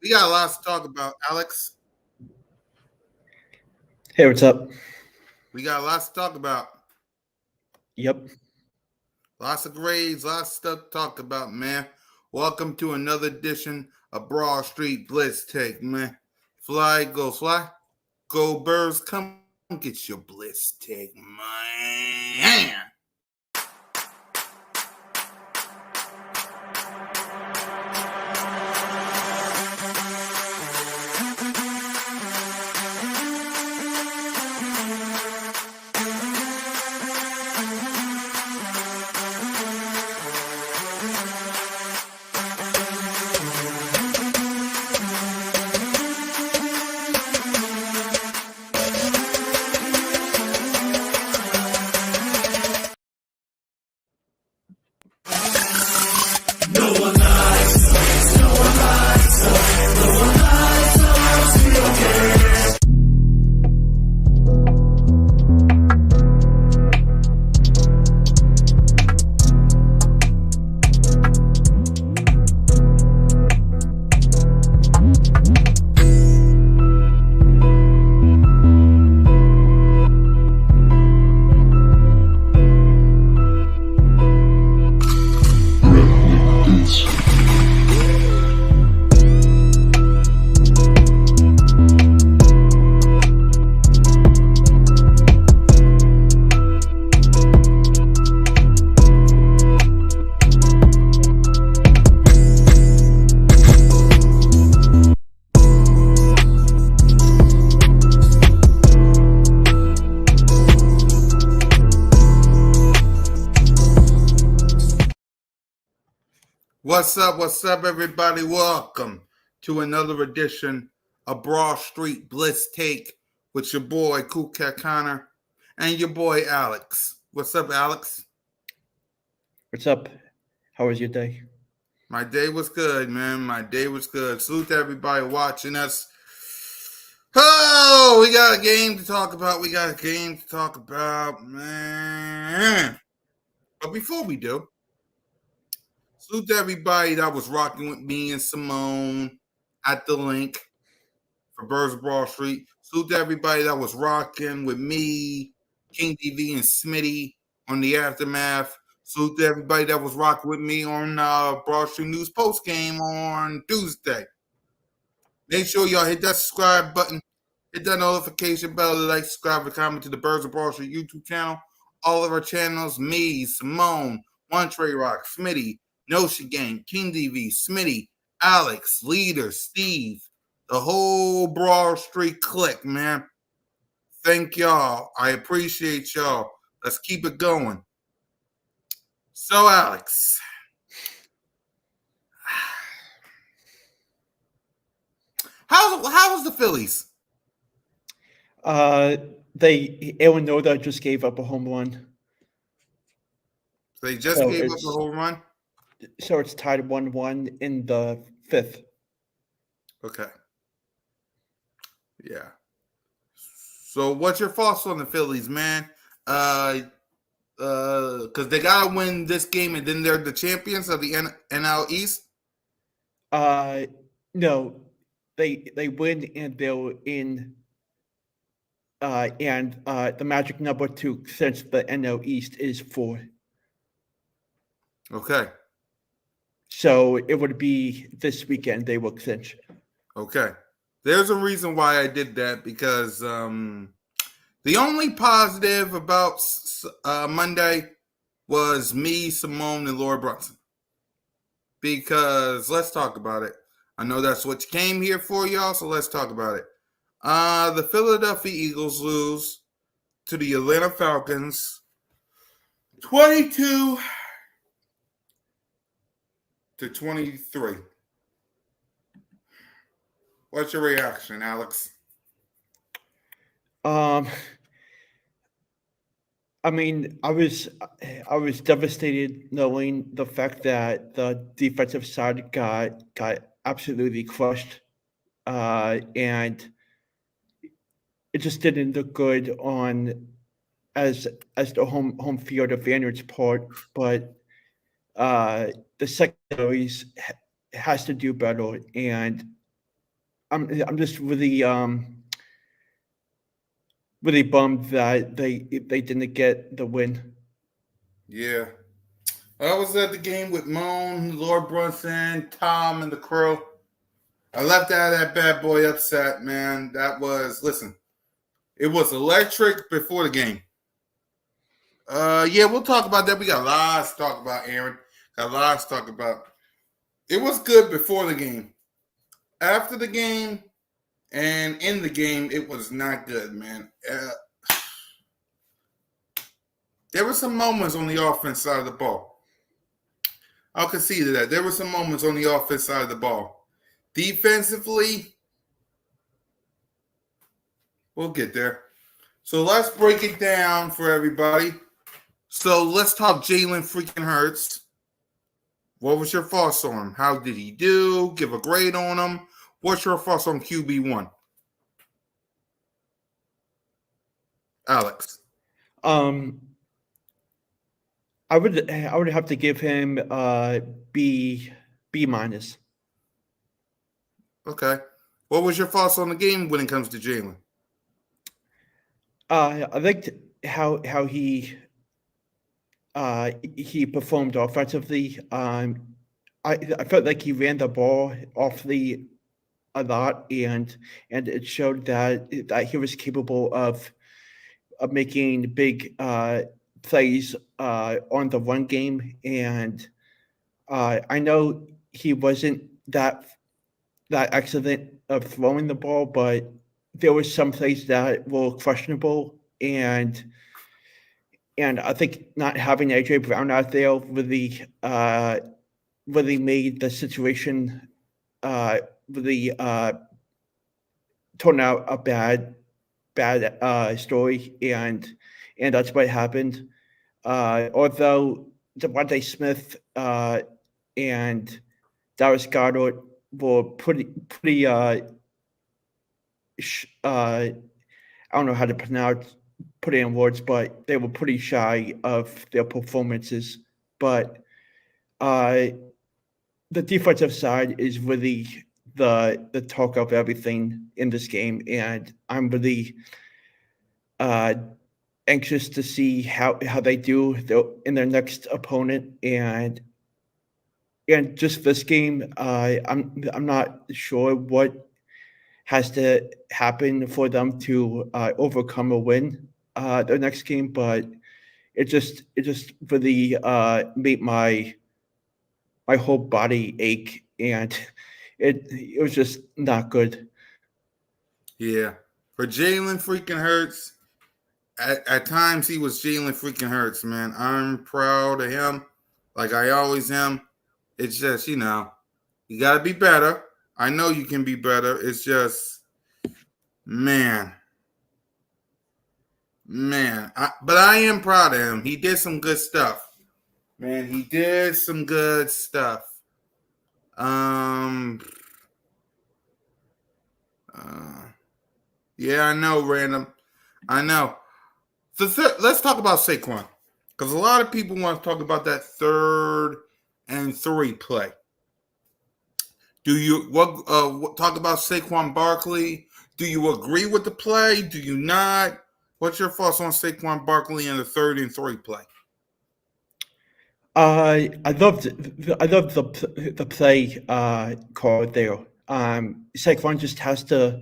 We got lots to talk about, Alex. Hey, what's up? We got lots to talk about. Yep. Lots of grades, lots of stuff to talk about, man. Welcome to another edition of Broad Street Blitz Take, man. Fly, go fly. Go birds, come get your Blitz Take, man. What's up, everybody? Welcome to another edition of Broad Street Blitz Take with your boy, Cool Cat Connor, and your boy, Alex. What's up, Alex? What's up? How was your day? My day was good, man. My day was good. Salute to everybody watching us. Oh, we got a game to talk about. Man. But before we do, salute to everybody that was rocking with me and Simone at the link for Birds of Broad Street. Salute to everybody that was rocking with me, King TV, and Smitty on the Aftermath. Salute to everybody that was rocking with me on Broad Street News Post Game on Tuesday. Make sure y'all hit that subscribe button, hit that notification bell, like, subscribe, and comment to the Birds of Broad Street YouTube channel. All of our channels, me, Simone, One Trey Rock, Smitty, Notion Gang, King TV, Smitty, Alex, Leader, Steve, the whole Broad Street clique, man. Thank y'all. I appreciate y'all. Let's keep it going. So, Alex, how was the Phillies? They Illinois just gave up a home run, They just so gave up a it's home run. so it's tied 1-1 in the fifth. Okay. Yeah. So, what's your thoughts on the Phillies, man? Because they gotta win this game, and then they're the champions of the NL East. Uh, no, they win and they're in. And the magic number to clinch the NL East is 4. Okay. So it would be this weekend they will clinch. Okay. There's a reason why I did that because the only positive about Monday was me, Simone, and Laura Brunson. Because let's talk about it. I know that's what you came here for, y'all, so let's talk about it. The Philadelphia Eagles lose to the Atlanta Falcons 22-23. What's your reaction, Alex? I mean, I was devastated knowing the fact that the defensive side got absolutely crushed, and it just didn't look good on as the home field advantage part. But the secondaries has to do better, and I'm just really really bummed that they didn't get the win. Yeah. I was at the game with Moan, Lord Brunson, Tom, and the crew. I left out of that bad boy upset, man. Listen, it was electric before the game. Yeah, we'll talk about that. We got lots to talk about, Aaron. Got lots to talk about. It was good before the game. After the game and in the game, it was not good, man. There were some moments on the offense side of the ball. I'll concede to that. There were some moments on the offense side of the ball. Defensively, we'll get there. So let's break it down for everybody. So let's talk Jalen freaking Hurts. What was your thoughts on him? How did he do? Give a grade on him. What's your thoughts on QB1? Alex. I would have to give him B minus. Okay. What was your thoughts on the game when it comes to Jalen? I liked how he performed offensively. I felt like he ran the ball awfully a lot, and it showed that he was capable of making big plays on the run game. And I know he wasn't that excellent of throwing the ball, but there were some plays that were questionable, and I think not having AJ Brown out there really made the situation really turn out a bad story, and that's what happened. Although Devontae Smith and Darius Goddard were pretty I don't know how to put it in words, but they were pretty shy of their performances. But the defensive side is really the talk of everything in this game, and I'm really anxious to see how they do in their next opponent, and just this game. I'm not sure what has to happen for them to overcome a win their next game, but it just really made my whole body ache, and it was just not good. Yeah. For Jalen freaking Hurts, at times he was Jalen freaking Hurts, man. I'm proud of him, like I always am. It's just, you got to be better. I know you can be better. It's just, man. But I am proud of him. He did some good stuff. Man, he did some good stuff. Yeah, I know, random. I know. Let's talk about Saquon, because a lot of people want to talk about that 3rd and 3 play. Do you talk about Saquon Barkley? Do you agree with the play? Do you not? What's your thoughts on Saquon Barkley in the 3rd and 3 play? I loved the play call there. Saquon just has to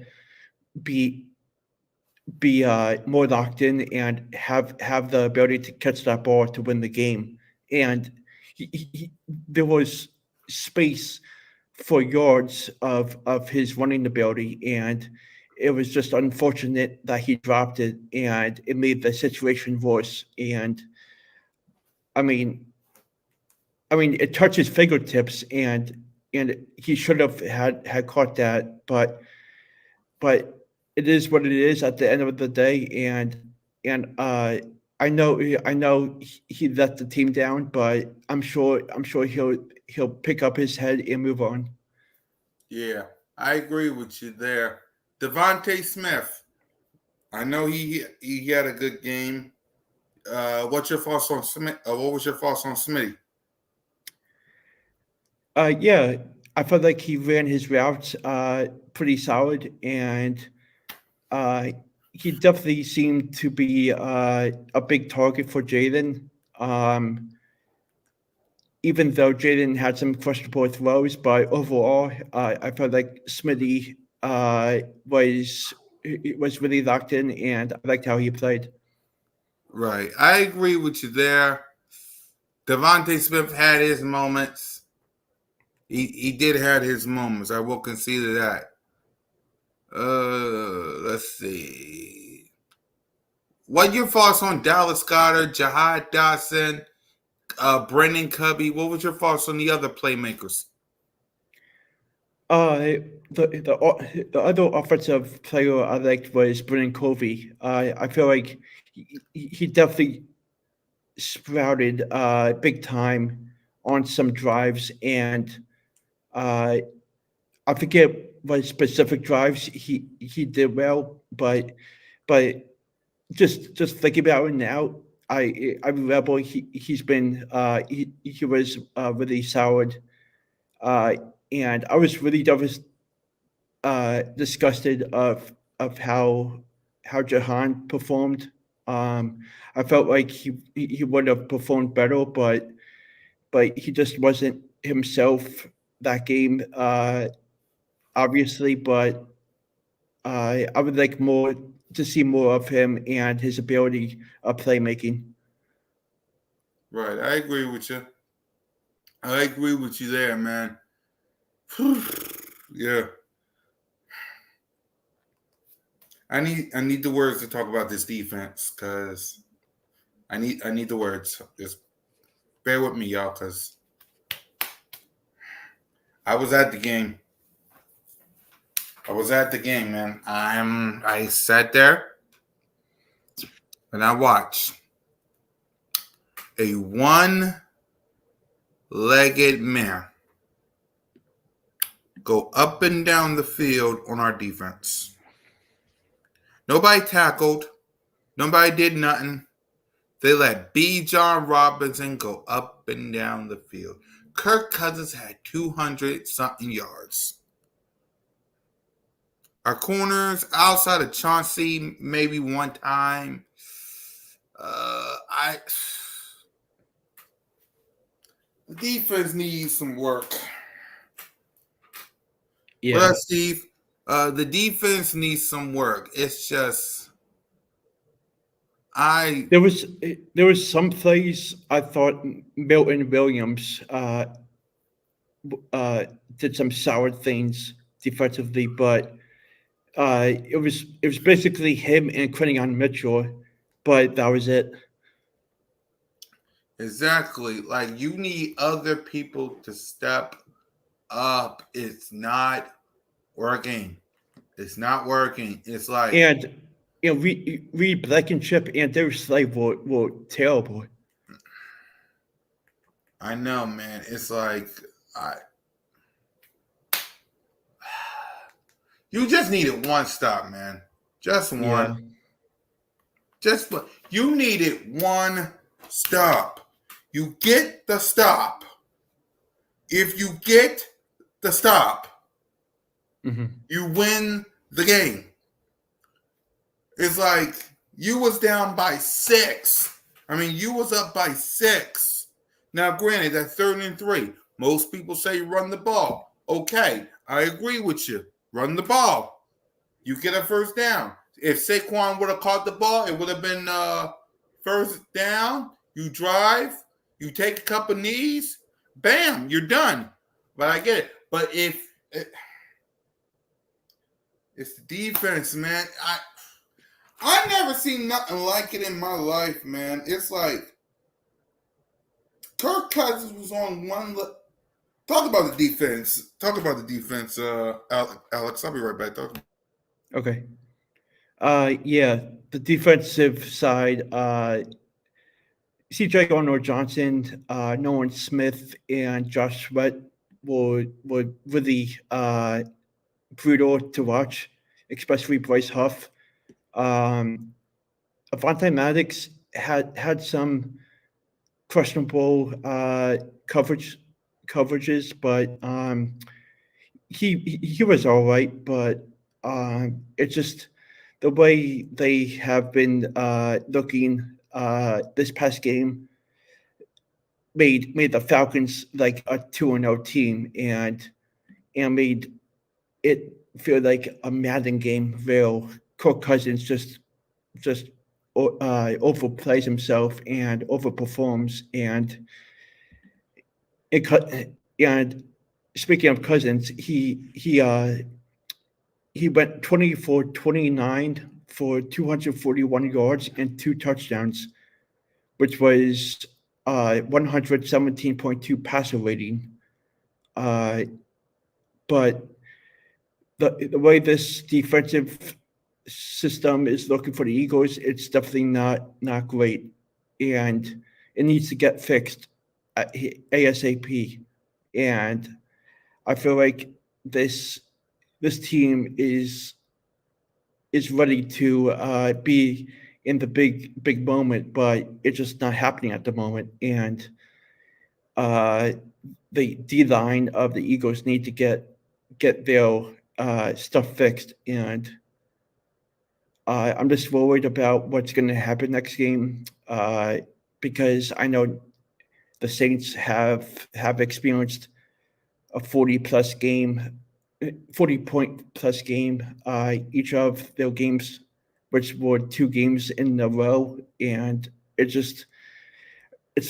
be more locked in and have the ability to catch that ball to win the game. And there was space for yards of his running ability, and it was just unfortunate that he dropped it, and it made the situation worse. And I mean, it touched his fingertips, and he should have had caught that, but it is what it is at the end of the day. And I know he let the team down, but I'm sure he'll pick up his head and move on. Yeah, I agree with you there. Devontae Smith, I know he had a good game. What's your thoughts on Smith? What was your thoughts on Smitty? Yeah, I felt like he ran his routes pretty solid, and uh, he definitely seemed to be a big target for Jaden. Um, Even though Jaden had some questionable throws, but overall, I felt like Smitty was really locked in, and I liked how he played. Right. I agree with you there. Devontae Smith had his moments. He did have his moments. I will concede that. Let's see. What your thoughts on Dallas Goddard, Jahad Dotson, Brendan Cubby? What was your thoughts on the other playmakers? The other offensive player I liked was Brennan Covey. I feel like he definitely sprouted big time on some drives, and uh, I forget what specific drives he did well, but just thinking about it now, I remember he's been he was really solid, uh, and I was really disgusted of how Jahan performed. Um, I felt like he would have performed better, but he just wasn't himself that game. Obviously, but I would like more to see more of him and his ability of playmaking. Right. I agree with you. I agree with you there, man. Yeah. I need the words to talk about this defense because I need the words. Just bear with me, y'all, because I was at the game. I was at the game, man. I sat there and I watched a one-legged man go up and down the field on our defense. Nobody tackled. Nobody did nothing. They let B. John Robinson go up and down the field. Kirk Cousins had 200-something yards. Our corners, outside of Chauncey, maybe one time. The defense needs some work. Yeah, Well, Steve, the defense needs some work. It's just there was some plays I thought Milton Williams did some solid things defensively, but it was basically him and Quinnion Mitchell, but that was it. exactly like you need other people to step up. It's not working. It's not working. It's like And Reed Blankenship and Darius Slay were terrible. I know, man. It's like you just needed one stop, man. Just one. Yeah. Just one. You needed one stop. You get the stop. If you get the stop, you win the game. It's like you was down by 6. I mean, you was up by 6. Now, granted, that's 3rd and 3. Most people say run the ball. Okay, I agree with you. Run the ball. You get a first down. If Saquon would have caught the ball, it would have been first down. You drive. You take a couple knees. Bam, you're done. But I get it. But if it's the defense, man. I never seen nothing like it in my life, man. It's like Kirk Cousins was on one. Talk about the defense. Talk about the defense, Alex. I'll be right back. Okay. Yeah, the defensive side, CJ Gardner-Johnson, Nolan Smith, and Josh Sweat were really brutal to watch, especially Bryce Huff. Avonte Maddox had some questionable coverages, but he was all right, but it's just the way they have been looking this past game made the Falcons like a 2-0 team and made it feel like a Madden game where Kirk Cousins just overplays himself and overperforms and and speaking of Cousins, he went 24-29 for 241 yards and 2 touchdowns, which was 117.2 passer rating. Uh, but the way this defensive system is looking for the Eagles, it's definitely not great, and it needs to get fixed ASAP. And I feel like this this team is ready to be in the big moment, but it's just not happening at the moment. And uh, the D line of the Eagles need to get their stuff fixed. And I'm just worried about what's going to happen next game because I know the Saints have experienced a 40-point plus game each of their games, which were 2 games in a row, and it's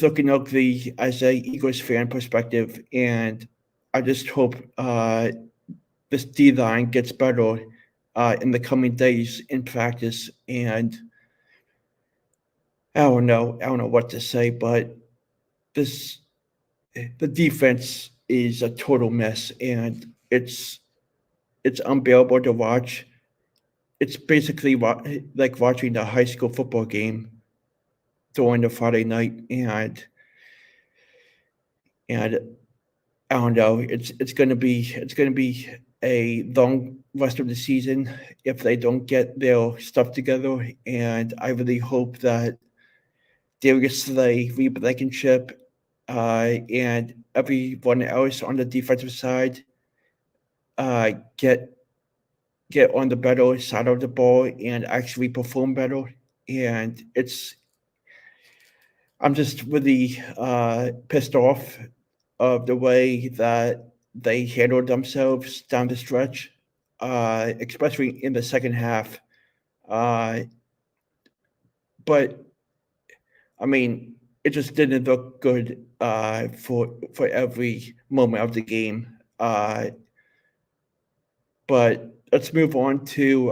looking ugly as a Eagles fan perspective, and I just hope this D line gets better in the coming days in practice. And I don't know what to say, but this the defense is a total mess, and it's unbearable to watch. It's basically like watching the high school football game during the Friday night, and I don't know. It's gonna be a long rest of the season if they don't get their stuff together, and I really hope that Darius Slay, Reed Blankenship, and everyone else on the defensive side uh, get get on the better side of the ball and actually perform better. And I'm just really pissed off of the way that they handled themselves down the stretch, especially in the second half. Uh, but I mean, it just didn't look good for every moment of the game. But let's move on to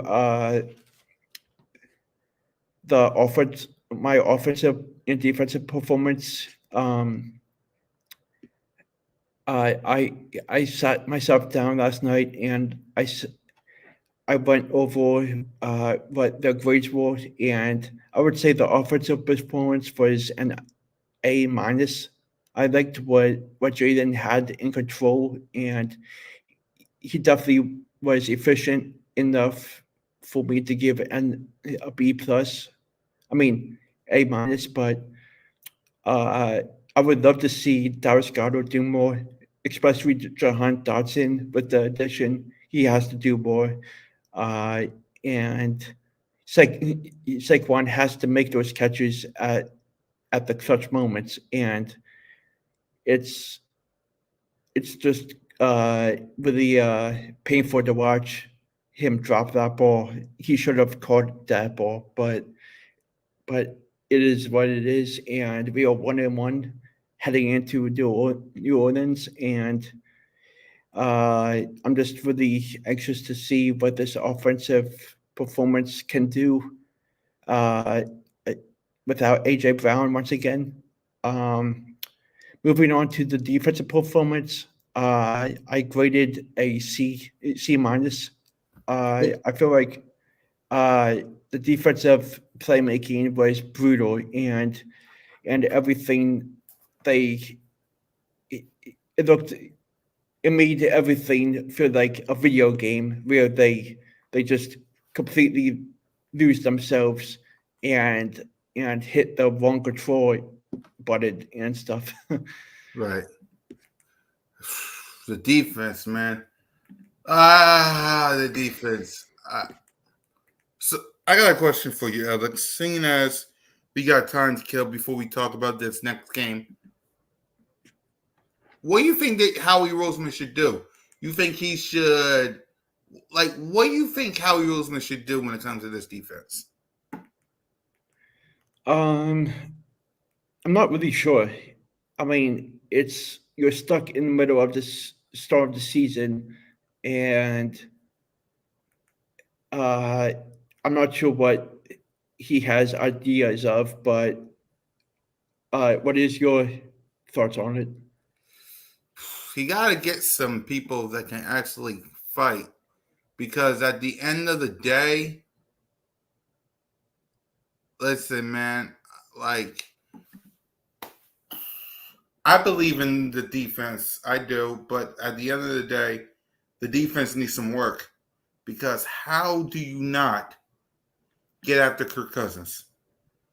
the offense, my offensive and defensive performance. I sat myself down last night and I went over what the grades were, and I would say the offensive performance was an A minus. I liked what Jaden had in control, and he definitely was efficient enough for me to give a B plus. I mean A minus, but uh, I would love to see Darius Goddard do more, especially Jahan Dotson with the addition. He has to do more, uh, and Saquon has to make those catches at the clutch moments, and it's it's just really painful to watch him drop that ball. He should have caught that ball, but it is what it is, and we are 1-1 heading into New Orleans, and I'm just really anxious to see what this offensive performance can do uh, uh, without AJ Brown once again. Um, Moving on to the defensive performance, I graded a C minus. I feel like uh, the defensive playmaking was brutal, and everything they it, it looked it made everything feel like a video game where they just completely lose themselves and and hit the wrong control button and stuff. Right. The defense, man. The defense. So I got a question for you, Alex. Seeing as we got time to kill before we talk about this next game, what do you think that Howie Roseman should do? You think he should, like, what do you think Howie Roseman should do when it comes to this defense? Um, I'm not really sure. I mean, it's you're stuck in the middle of this start of the season, and uh, I'm not sure what he has ideas of. But what is your thoughts on it? He got to get some people that can actually fight because at the end of the day, listen, man, like, I believe in the defense. I do. But at the end of the day, the defense needs some work because how do you not get after Kirk Cousins?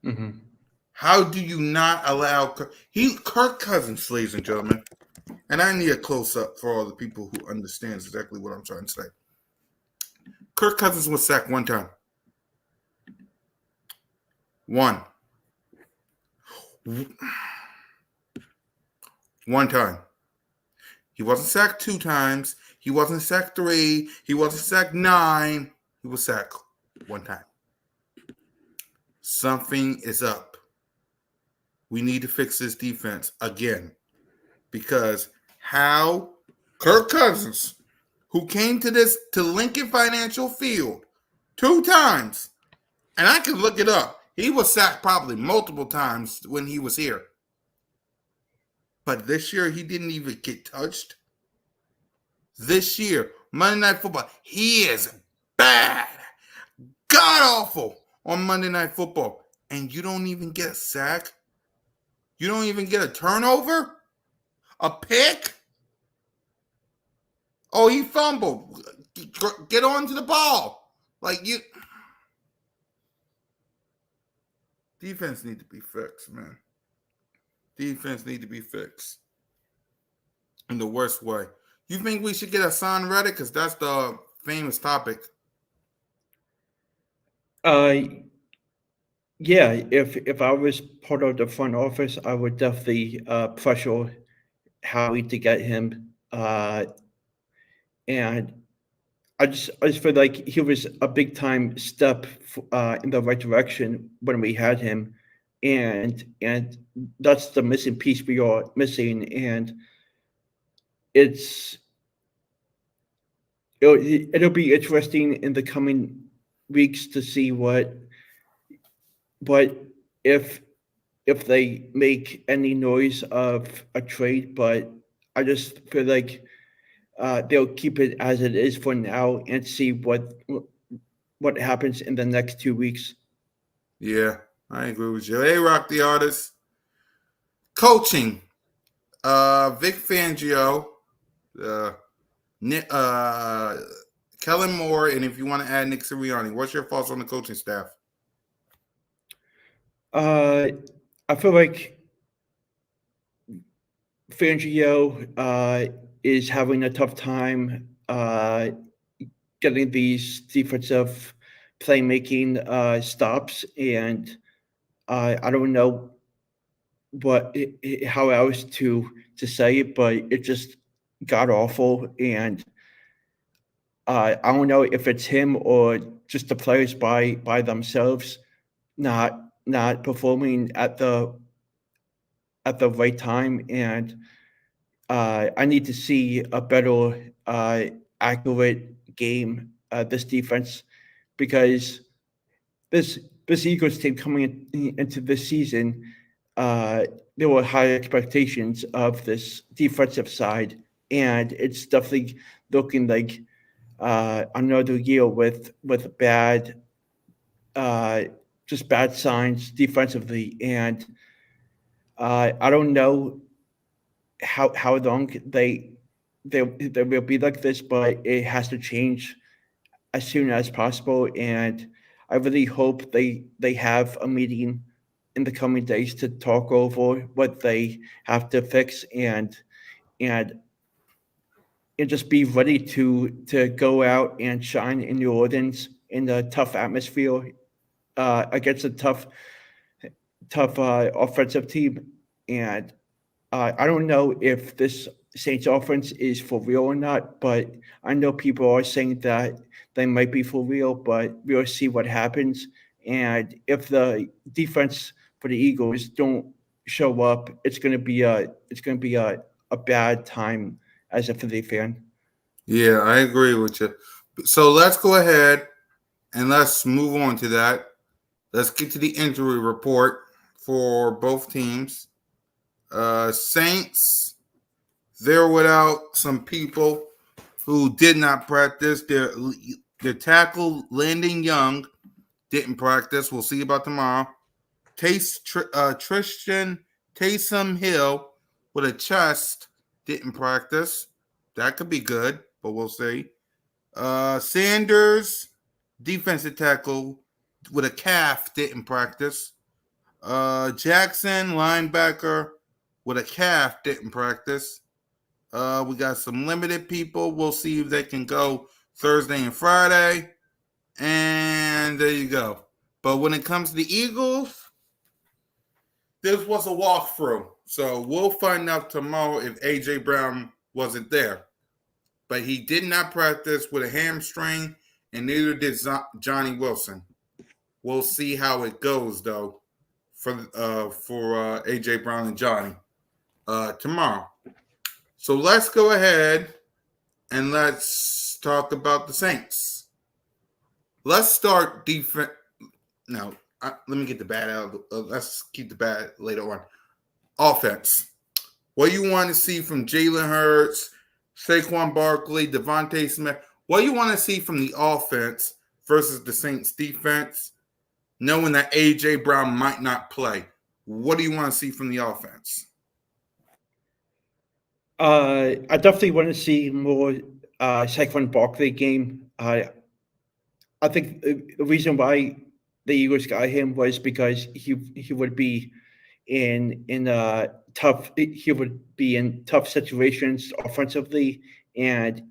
Mm-hmm. How do you not allow Kirk Cousins, ladies and gentlemen? And I need a close up for all the people who understands exactly what I'm trying to say. Kirk Cousins was sacked one time. One. One time. He wasn't sacked 2 times. He wasn't sacked 3. He wasn't sacked 9. He was sacked one time. Something is up. We need to fix this defense again. Because how Kirk Cousins, who came to Lincoln Financial Field 2 times, and I can look it up. He was sacked probably multiple times when he was here. But this year, he didn't even get touched. This year, Monday Night Football, he is bad, god-awful on Monday Night Football. And you don't even get a sack? You don't even get a turnover? A pick? Oh, he fumbled. Get on to the ball. Like, you... Defense need to be fixed, man. Defense need to be fixed. In the worst way. You think we should get Hassan Reddick? Because that's the famous topic. Yeah. If I was part of the front office, I would definitely pressure Howie to get him. And I just feel like he was a big time step in the right direction when we had him, and that's the missing piece we are missing. And it's it'll be interesting in the coming weeks to see what if if they make any noise of a trade. But I just feel like they'll keep it as it is for now and see what happens in the next 2 weeks. Yeah, I agree with you. Hey, Rock the Artist. Coaching. Vic Fangio, uh, Kellen Moore, and if you want to add Nick Sirianni, what's your thoughts on the coaching staff? I feel like Fangio is having a tough time getting these defensive playmaking stops, and I don't know how else to say it, but it just got awful. And I don't know if it's him or just the players by themselves not performing at the right time. And I need to see a better accurate game this defense, because this this Eagles team coming into this season, there were high expectations of this defensive side, and it's definitely looking like another year with bad, uh, just bad signs defensively. And I don't know how long they will be like this, but it has to change as soon as possible. And I really hope they have a meeting in the coming days to talk over what they have to fix, and just be ready to go out and shine in New Orleans in the tough atmosphere against a tough offensive team. And I don't know if this Saints offense is for real or not, but I know people are saying that they might be for real, but we'll see what happens. And if the defense for the Eagles don't show up, it's going to be a bad time as a Philly fan. Yeah, I agree with you. So let's go ahead and let's move on to that. Let's get to the injury report for both teams. Saints, they're without some people who did not practice. Their tackle, Landon Young, didn't practice. We'll see about tomorrow. Tristan Taysom Hill with a chest didn't practice. That could be good, but we'll see. Sanders, defensive tackle with a calf, didn't practice. Jackson, linebacker with a calf, didn't practice. We got some limited people. We'll see if they can go Thursday and Friday. And there you go. But when it comes to the Eagles, this was a walkthrough. So we'll find out tomorrow if A.J. Brown wasn't there. But he did not practice with a hamstring, and neither did Johnny Wilson. We'll see how it goes, though, for A.J. Brown and Johnny tomorrow. So let's go ahead and let's talk about the Saints. Let's start defense. No, let me get the bad out. Let's keep the bad later on. Offense. What you want to see from Jalen Hurts, Saquon Barkley, Devontae Smith? What you want to see from the offense versus the Saints defense, knowing that A.J. Brown might not play? What do you want to see from the offense? I definitely want to see more Saquon Barkley game. I think the reason why the Eagles got him was because he would be in tough situations offensively, and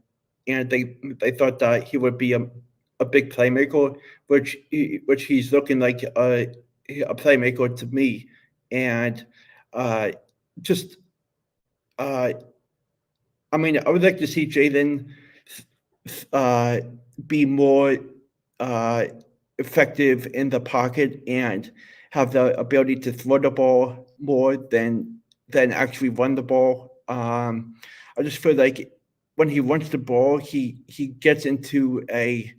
they thought that he would be a big playmaker, which he's looking like a playmaker to me, and just I mean, I would like to see Jalen be more effective in the pocket and have the ability to throw the ball more than actually run the ball. I just feel like when he runs the ball, he gets into a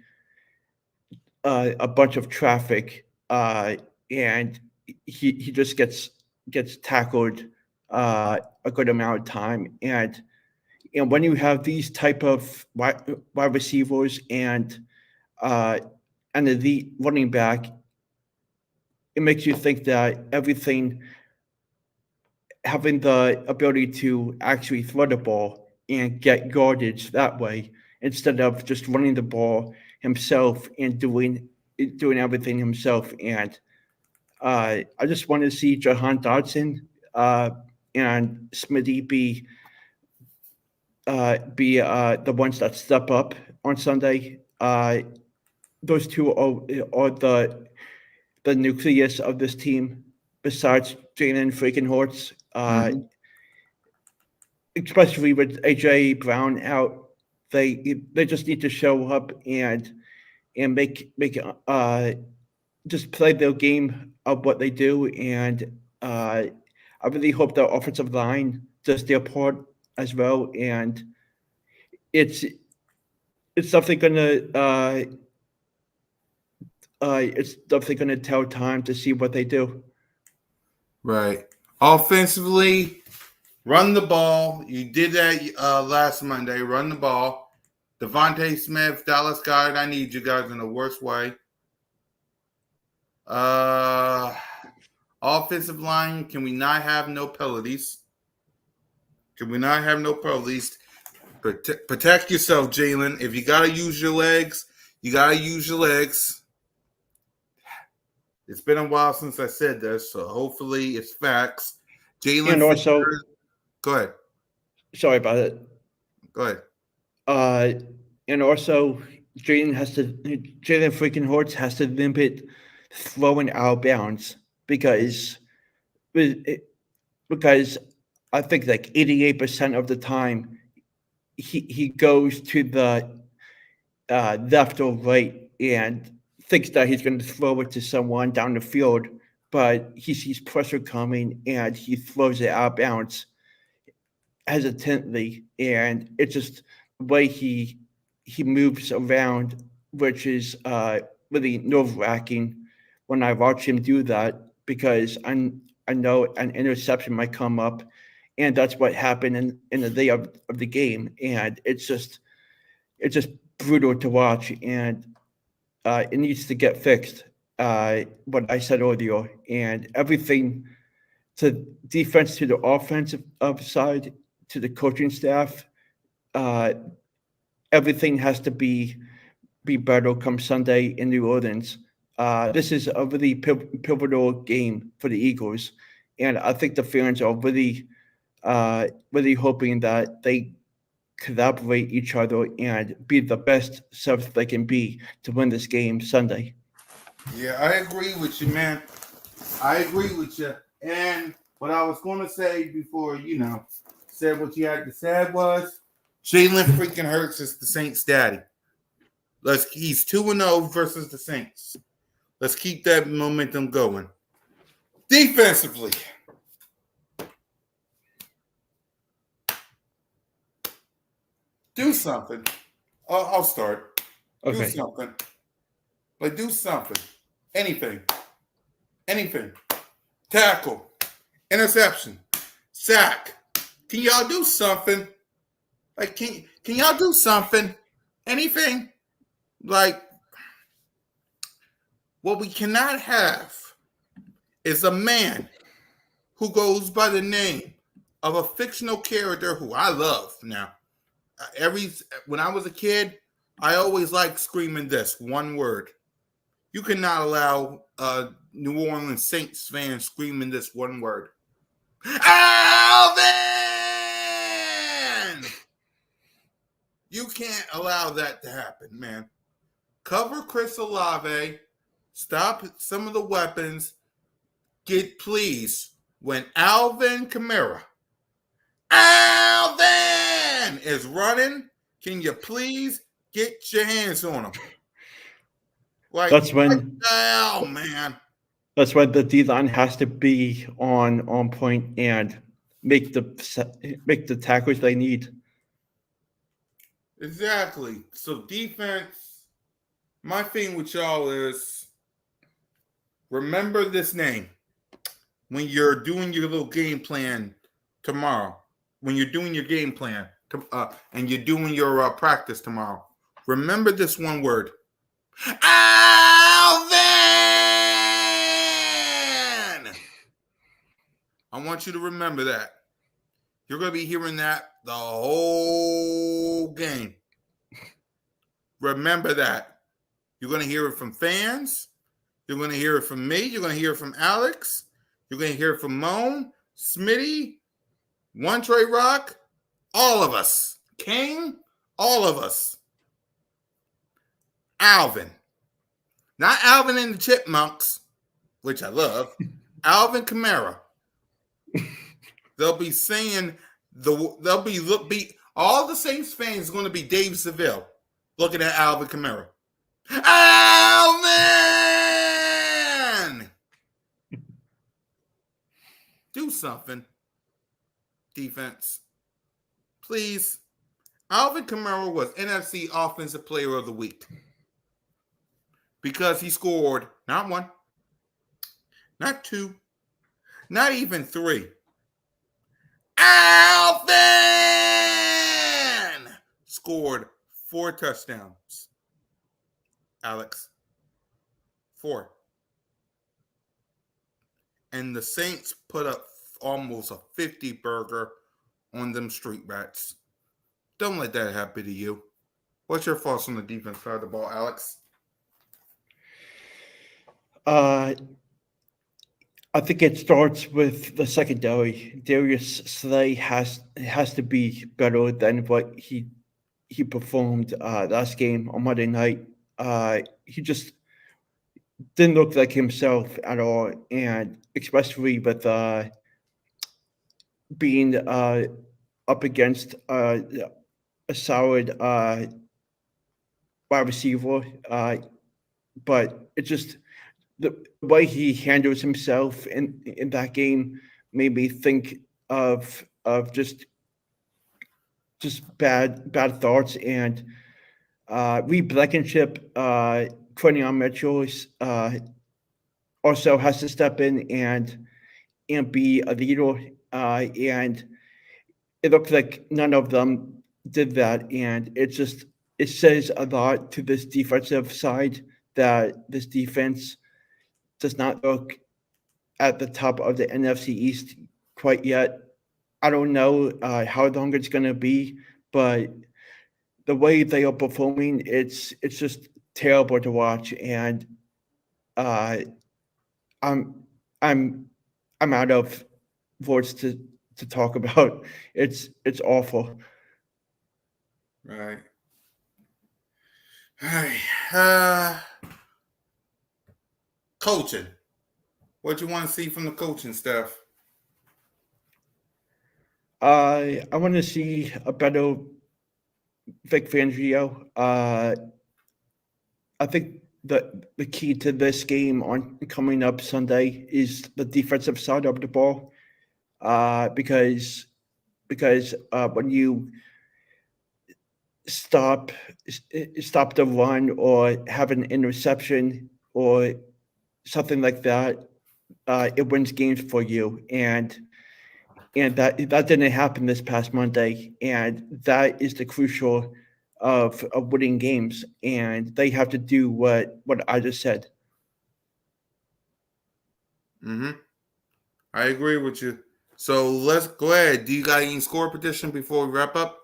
bunch of traffic, and he just gets tackled a good amount of time. And when you have these type of wide receivers and an elite running back, it makes you think that having the ability to actually throw the ball and get yardage that way, instead of just running the ball himself and doing everything himself. And I just want to see Jahan Dodson and Smitty be the ones that step up on Sunday. Those two are the nucleus of this team, besides Jalen freaking Hurts. Especially with A.J. Brown out, they just need to show up and make just play their game of what they do. And I really hope the offensive line does their part as well. And it's definitely gonna tell time to see what they do. Right. Offensively, run the ball. You did that last Monday. Run the ball. Devontae Smith, Dallas Goedert, I need you guys in the worst way. Offensive line, can we not have no penalties? Can we not have no penalties? Protect yourself, Jalen. If you got to use your legs, you got to use your legs. It's been a while since I said this, so hopefully it's facts. Jalen. And also, go ahead. Sorry about it. Go ahead. Uh, and also, Jalen freaking Hurts has to limit throwing out of bounds it- because I think like 88% of the time he goes to the left or right and thinks that he's going to throw it to someone down the field, but he sees pressure coming and he throws it out of bounds hesitantly, and it's just the way he moves around, which is really nerve wracking when I watch him do that because I know an interception might come up, and that's what happened in the day of the game, and it's just brutal to watch, and it needs to get fixed. What I said earlier, and everything to defense to the offensive side to the coaching staff, uh, everything has to be better come Sunday in New Orleans. This is a really pivotal game for the Eagles, and I think the fans are really hoping that they collaborate each other and be the best selves they can be to win this game Sunday. Yeah, I agree with you, man. I agree with you. And what I was going to say before, said what you had to say was Jalen freaking Hurts is the Saints' daddy. He's 2-0 versus the Saints. Let's keep that momentum going. Defensively, do something. I'll start. Do Okay. something. Do something. Anything. Anything. Tackle. Interception. Sack. Can y'all do something? Can y'all do something? Anything? What we cannot have is a man who goes by the name of a fictional character who I love now. When I was a kid, I always liked screaming this one word. You cannot allow New Orleans Saints fans screaming this one word. Alvin! You can't allow that to happen, man. Cover Chris Olave. Stop some of the weapons. Please, when Alvin Kamara is running, can you please get your hands on him? That's when man. That's why the D line has to be on point and make the tackles they need. Exactly. So defense, my thing with y'all is remember this name when you're doing your little game plan tomorrow. When you're doing your game plan and you're doing your practice tomorrow, remember this one word. Alvin! I want you to remember that. You're going to be hearing that the whole game. Remember that. You're going to hear it from fans. You're going to hear it from me. You're going to hear it from Alex. You're going to hear it from Moan, Smitty, One Trey Rock, all of us. King, all of us. Alvin. Not Alvin and the Chipmunks, which I love. Alvin Kamara. They'll be saying all the Saints fans are going to be Dave Seville looking at Alvin Kamara. Alvin! Do something, defense. Please. Alvin Kamara was NFC Offensive Player of the Week because he scored not one, not two, not even three. Alvin scored 4 touchdowns. Alex, 4. And the Saints put up almost a 50 burger on them street rats. Don't let that happen to you. What's your thoughts on the defense side of the ball, Alex? I think it starts with the secondary. Darius Slay has to be better than what he he performed last game on Monday night. He just didn't look like himself at all, and especially with being up against a solid wide receiver. But it just the way he handles himself in that game made me think of just bad thoughts. And Reed Blankenship, Quinion Mitchell also has to step in and be a leader. And it looked like none of them did that. And it says a lot to this defensive side that this defense does not look at the top of the NFC East quite yet. I don't know how long it's going to be, but the way they are performing, it's just terrible to watch. And I'm out of words to talk about. It's awful. Right. Hey, coaching. What you want to see from the coaching staff? I want to see a better Vic Fangio. I think the key to this game on coming up Sunday is the defensive side of the ball, because when you stop the run or have an interception or something like that, it wins games for you. And that didn't happen this past Monday, and that is the crucial of winning games. And they have to do what I just said. I agree with you. So let's go ahead. Do you got any score prediction before we wrap up?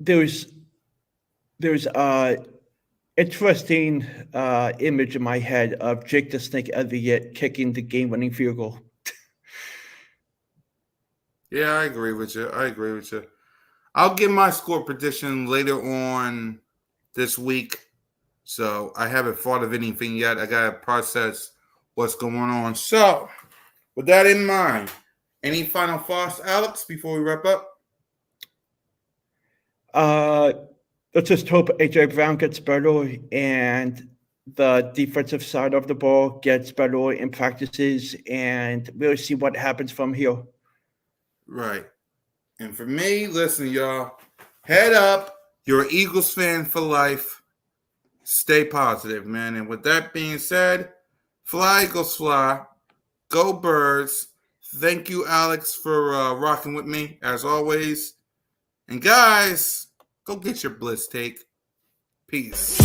There's interesting image in my head of Jake the Snake Elliott kicking the game-winning field goal. Yeah, I agree with you. I'll give my score prediction later on this week. So I haven't thought of anything yet. I got to process what's going on. So with that in mind, any final thoughts, Alex, before we wrap up? Let's just hope A.J. Brown gets better and the defensive side of the ball gets better in practices, and we'll see what happens from here. Right. And for me, listen, y'all, head up. You're an Eagles fan for life. Stay positive, man. And with that being said, fly, Eagles, fly. Go Birds. Thank you, Alex, for rocking with me, as always. And guys, go get your Blitz take. Peace.